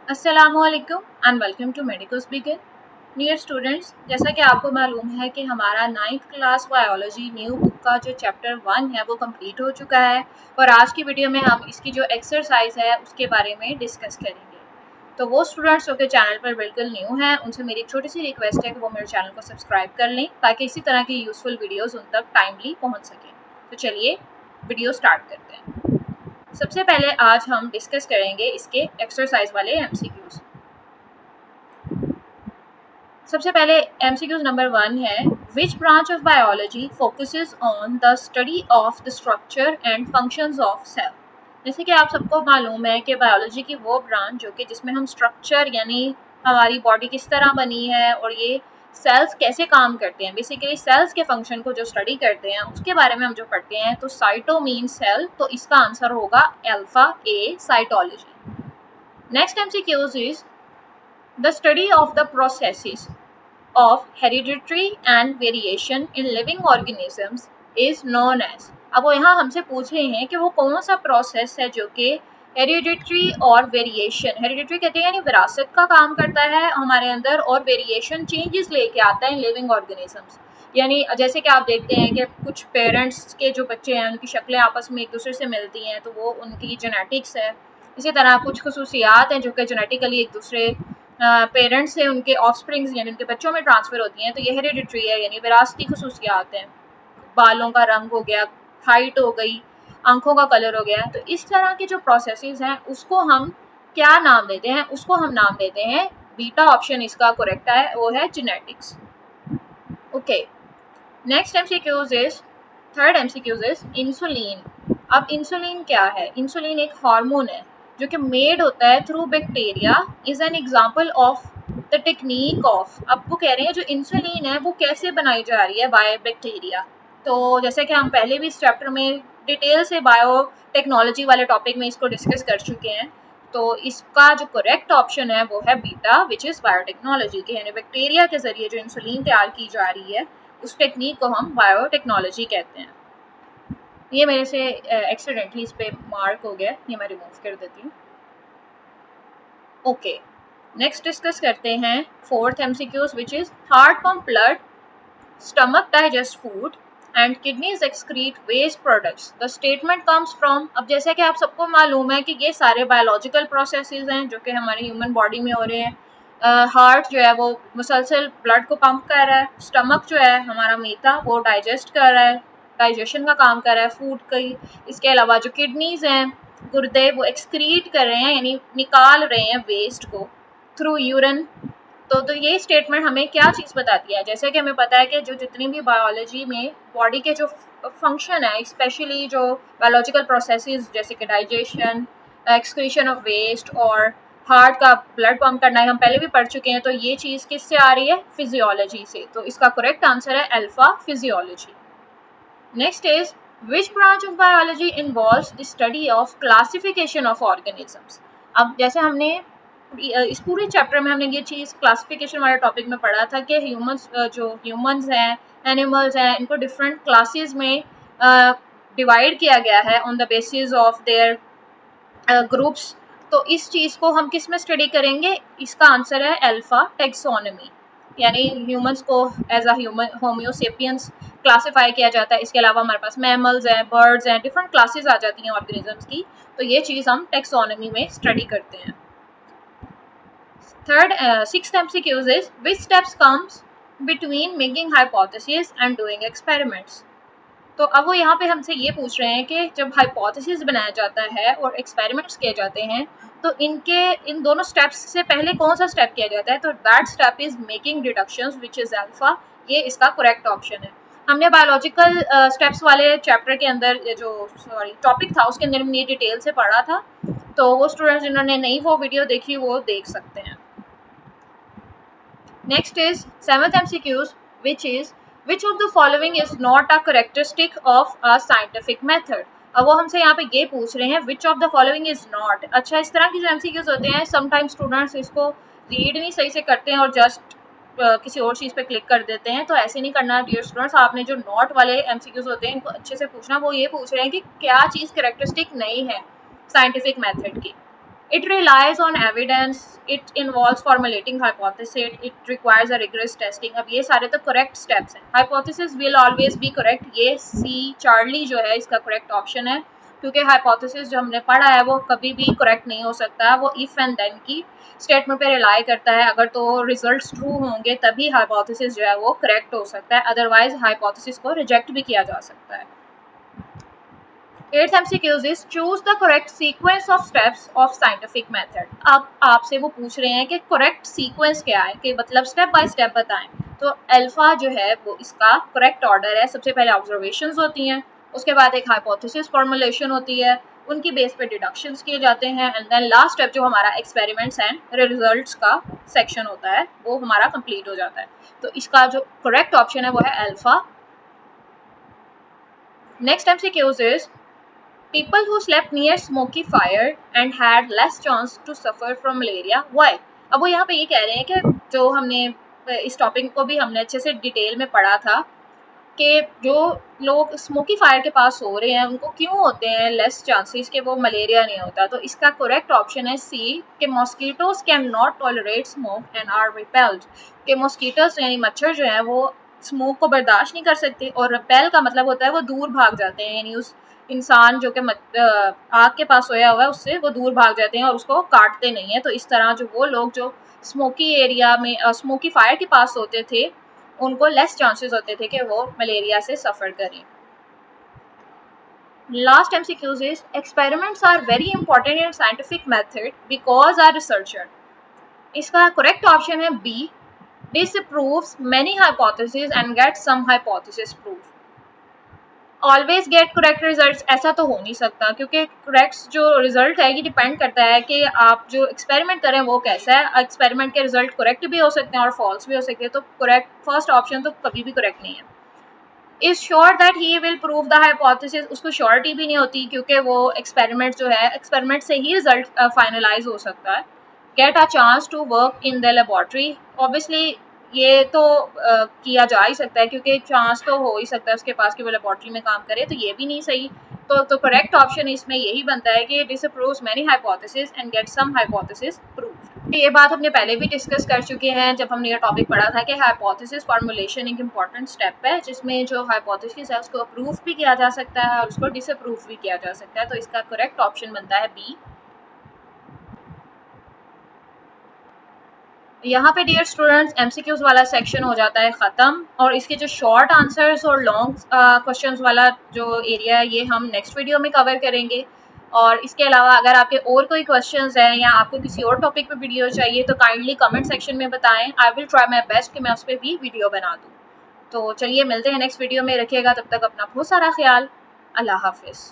अस्सलामुअलैकुम and welcome to medical speaker. Dear students, जैसा कि आपको मालूम है कि हमारा 9th class biology new book का जो चैप्टर 1 है वो कंप्लीट हो चुका है और आज की वीडियो में हम इसकी जो एक्सरसाइज है उसके बारे में डिस्कस करेंगे। तो वो स्टूडेंट्स जो कि चैनल पर बिल्कुल न्यू हैं उनसे मेरी एक छोटी सी रिक्वेस्ट है कि वो मेरे चैनल को सब्सक्राइब कर लें ताकि इसी तरह की यूज़फुल वीडियोज़ उन तक टाइमली पहुँच सकें। तो चलिए वीडियो स्टार्ट करते हैं। सबसे पहले आज हम डिस्कस करेंगे इसके एक्सरसाइज वाले एमसीक्यूज। सबसे पहले एमसीक्यूज नंबर 1 है, which branch of biology focuses on the study of the structure and functions of cell. जैसे कि आप सबको मालूम है कि बायोलॉजी की वो ब्रांच जो कि जिसमें हम स्ट्रक्चर यानी हमारी बॉडी किस तरह बनी है और ये सेल्स कैसे काम करते हैं, बेसिकली सेल्स के फंक्शन को जो स्टडी करते हैं उसके बारे में हम जो पढ़ते हैं। तो साइटो मीन सेल, तो इसका आंसर होगा alpha A, cytology. Next MCQs is the study of the processes of hereditary and variation in living organisms is known as। अब वो यहाँ हमसे पूछ रहे हैं कि वो कौन सा प्रोसेस है जो कि हेरिडिटरी और वेरिएशन, हेरिडिटरी कहते हैं यानी विरासत का काम करता है हमारे अंदर, और वेरिएशन चेंजेस लेके आता है लिविंग ऑर्गेनिजम्स। यानी जैसे कि आप देखते हैं कि कुछ पेरेंट्स के जो बच्चे हैं उनकी शक्लें आपस में एक दूसरे से मिलती हैं, तो वो उनकी जेनेटिक्स है। इसी तरह कुछ खसूसियात हैं जो कि जेनेटिकली एक दूसरे पेरेंट्स से उनके ऑफस्प्रिंग्स यानी उनके बच्चों में ट्रांसफ़र होती हैं, तो ये हेरिडिटरी है यानी विरासती खसूसियात हैं। बालों का रंग हो गया, हाइट हो गई, आंखों का कलर हो गया। तो इस तरह के जो प्रोसेसेस हैं उसको हम क्या नाम देते हैं, उसको हम नाम देते हैं बीटा। ऑप्शन इसका करेक्ट है, वो है genetics. Okay, next MCQs is, third MCQs is insulin. अब इंसुलिन क्या है? इंसुलिन एक हार्मोन है जो कि मेड होता है through bacteria, is an example of the technique of. अब वो कह रहे हैं जो इंसुलिन है वो कैसे बनाई जा रही है बाय बैक्टीरिया। तो जैसे कि हम पहले भी इस चैप्टर में डिटेल से बायोटेक्नोलॉजी वाले टॉपिक में इसको डिस्कस कर चुके हैं। तो इसका जो करेक्ट ऑप्शन है वो है बीटा, विच इज़ बायोटेक्नोलॉजी के, यानी बैक्टीरिया के ज़रिए जो इंसुलिन तैयार की जा रही है उस टेक्निक को हम बायोटेक्नोलॉजी कहते हैं। ये मेरे से एक्सीडेंटली इस पे मार्क हो गया, ये मैं रिमूव कर देती हूँ। ओके, नेक्स्ट डिस्कस करते हैं fourth MCQs, which is heart pump blood, stomach digest food and kidneys excrete waste products. The statement comes from. अब जैसे कि आप सबको मालूम है कि ये सारे बायोलॉजिकल प्रोसेसेस हैं जो कि हमारी ह्यूमन बॉडी में हो रहे हैं। हार्ट जो है वो मुसलसल ब्लड को पंप कर रहा है, स्टमक जो है हमारा मीठा वो डाइजेस्ट कर रहा है, डाइजेशन का काम कर रहा है फूड का ही। इसके अलावा जो किडनीज हैं, गुर्दे, वो एक्सक्रीट कर रहे हैं यानी निकाल रहे हैं वेस्ट को थ्रू यूरिन। तो ये स्टेटमेंट हमें क्या चीज़ बताती है? जैसे कि हमें पता है कि जो जितनी भी बायोलॉजी में बॉडी के जो फंक्शन है, स्पेशली जो बायोलॉजिकल प्रोसेसेस जैसे कि डाइजेशन, एक्सक्रीशन ऑफ वेस्ट और हार्ट का ब्लड पंप करना है, हम पहले भी पढ़ चुके हैं। तो ये चीज़ किससे आ रही है? फिजियोलॉजी से। तो इसका करेक्ट आंसर है alpha, physiology. Next is, which branch of biology involves the study of classification of organisms. अब जैसे हमने इस पूरे चैप्टर में हमने ये चीज़ क्लासिफिकेशन वाले टॉपिक में पढ़ा था कि ह्यूमंस हैं, एनिमल्स हैं, इनको डिफरेंट क्लासेस में डिवाइड किया गया है on the basis of their groups. तो इस चीज़ को हम किस में स्टडी करेंगे? इसका आंसर है अल्फा, टेक्सोनमी, यानी ह्यूमंस को एज अ ह्यूमन होम्योसेपियंस क्लासीफाई किया जाता है। इसके अलावा हमारे पास मैमल्स हैं, बर्ड्स हैं, डिफरेंट क्लासेस आ जाती हैं ऑर्गेनिजम्स की। तो ये चीज़ हम टेक्सोनमी में स्टडी करते हैं। Third sixth MCQs is, which steps comes between making hypothesis and doing experiments. तो अब वो यहाँ पे हमसे ये पूछ रहे हैं कि जब हाइपोथेसिस बनाया जाता है और एक्सपेरिमेंट्स किए जाते हैं तो इन दोनों स्टेप्स से पहले कौन सा स्टेप किया जाता है? तो that step is making deductions, which is alpha. ये इसका करेक्ट ऑप्शन है। हमने बायोलॉजिकल स्टेप्स वाले चैप्टर के अंदर जो टॉपिक था उसके अंदर हमने डिटेल से पढ़ा था, तो वो स्टूडेंट्स जिन्होंने नहीं वो वीडियो देखी वो देख सकते हैं। Next is seventh MCQs, which is, which of the following is not a characteristic of a scientific method. अब वो हमसे यहाँ पे ये पूछ रहे हैं which of the following is not. अच्छा, इस तरह की जो एमसीक्यूज होते हैं समटाइम्स स्टूडेंट्स इसको रीड नहीं सही से करते हैं और जस्ट किसी और चीज़ पे क्लिक कर देते हैं। तो ऐसे नहीं करना डियर स्टूडेंट्स। आपने जो नॉट वाले एमसीक्यूज होते हैं इनको अच्छे से पूछना। वो ये पूछ रहे हैं कि क्या चीज़ करेक्टरिस्टिक नहीं है साइंटिफिक मेथड की। It relies on evidence, it involves formulating hypothesis, it requires a rigorous testing. अब ये सारे तो correct steps हैं. Hypothesis will always be correct. ये C चार्ली जो है इसका correct option है, क्योंकि hypothesis जो हमने पढ़ा है वो कभी भी correct नहीं हो सकता, वो if and then की स्टेटमेंट पे रिलाई करता है. अगर तो रिजल्ट्स ट्रू होंगे तभी hypothesis जो है वो correct हो सकता है, अदरवाइज hypothesis को reject भी किया जा सकता है. 8th MCQs is choose the correct sequence of steps of scientific method. अब आपसे वो पूछ रहे हैं कि correct sequence क्या है, कि मतलब step by step बताएं. तो अल्फा जो है वो इसका correct order है. सबसे पहले observations होती हैं, उसके बाद एक hypothesis formulation होती है, उनकी बेस पे डिडक्शंस किए जाते हैं, एंड देन लास्ट स्टेप जो हमारा एक्सपेरिमेंट्स एंड रिजल्ट्स का सेक्शन होता है वो हमारा कंप्लीट हो जाता है. तो इसका जो करेक्ट ऑप्शन है वो है alpha. Next MCQs is people who slept near smoky fire and had less chance to suffer from malaria. Why? अब वो यहाँ पे ये कह रहे हैं कि जो हमने इस टॉपिक को भी हमने अच्छे से डिटेल में पढ़ा था कि जो लोग स्मोकी फायर के पास सो रहे हैं उनको क्यों होते हैं लेस चांसेस कि वो मलेरिया नहीं होता. तो इसका करेक्ट ऑप्शन है सी, कि mosquitoes can not tolerate smoke and are repelled. कि मॉस्किटोज यानी मच्छर जो है वो स्मोक को बर्दाश्त नहीं कर सकते, और रिपेल का मतलब होता है वो दूर भाग जाते हैं, यानी उस इंसान जो कि आग के पास सोया हुआ है उससे वो दूर भाग जाते हैं और उसको काटते नहीं है. तो इस तरह जो वो लोग जो स्मोकी एरिया में स्मोकी फायर के पास सोते थे उनको लेस चांसेस होते थे कि वो मलेरिया से सफ़र करें. Last MCQs is experiments are very important in scientific method because our researcher. इसका करेक्ट ऑप्शन है B, disproves many hypotheses and gets some hypothesis proof. Always get correct result ऐसा तो हो नहीं सकता, क्योंकि करेक्ट जो रिजल्ट है ये डिपेंड करता है कि आप जो एक्सपेरिमेंट करें वो कैसा है. एक्सपेरिमेंट के रिजल्ट करेक्ट भी हो सकते हैं और फॉल्स भी हो सकते हैं. तो करेक्ट फर्स्ट ऑप्शन तो कभी भी करेक्ट नहीं है. Is sure that he will prove the hypothesis, उसको श्योरिटी भी नहीं होती क्योंकि वो एक्सपेरिमेंट जो है एक्सपेरिमेंट से ही रिजल्ट फाइनलाइज हो सकता है. Get a chance to work in the laboratory, obviously ये तो किया जा ही सकता है क्योंकि चांस तो हो ही सकता है उसके पास कि वो लेबॉर्ट्री में काम करे. तो ये भी नहीं सही. तो करेक्ट ऑप्शन इसमें यही बनता है कि disapproves many hypothesis and get some hypothesis proved. ये बात हमने पहले भी डिस्कस कर चुके हैं जब हमने ये टॉपिक पढ़ा था कि हाइपोथेसिस फार्मूलेशन एक इम्पॉर्टेंट स्टेप है जिसमें जो हाइपोथेसिस है उसको अप्रूव भी किया जा सकता है और उसको डिसअप्रूव भी किया जा सकता है. तो इसका करेक्ट ऑप्शन बनता है बी. यहाँ पे डियर स्टूडेंट्स MCQs वाला सेक्शन हो जाता है ख़त्म, और इसके जो शॉर्ट आंसर्स और लॉन्ग क्वेश्चंस वाला जो एरिया है ये हम नेक्स्ट वीडियो में कवर करेंगे. और इसके अलावा अगर आपके और कोई क्वेश्चंस हैं या आपको किसी और टॉपिक पे वीडियो चाहिए तो काइंडली कमेंट सेक्शन में बताएं. I will try my best कि मैं उस पर भी वीडियो बना दूँ. तो चलिए मिलते हैं नेक्स्ट वीडियो में. रखिएगा तब तक अपना बहुत सारा ख्याल. अल्लाह हाफिज़.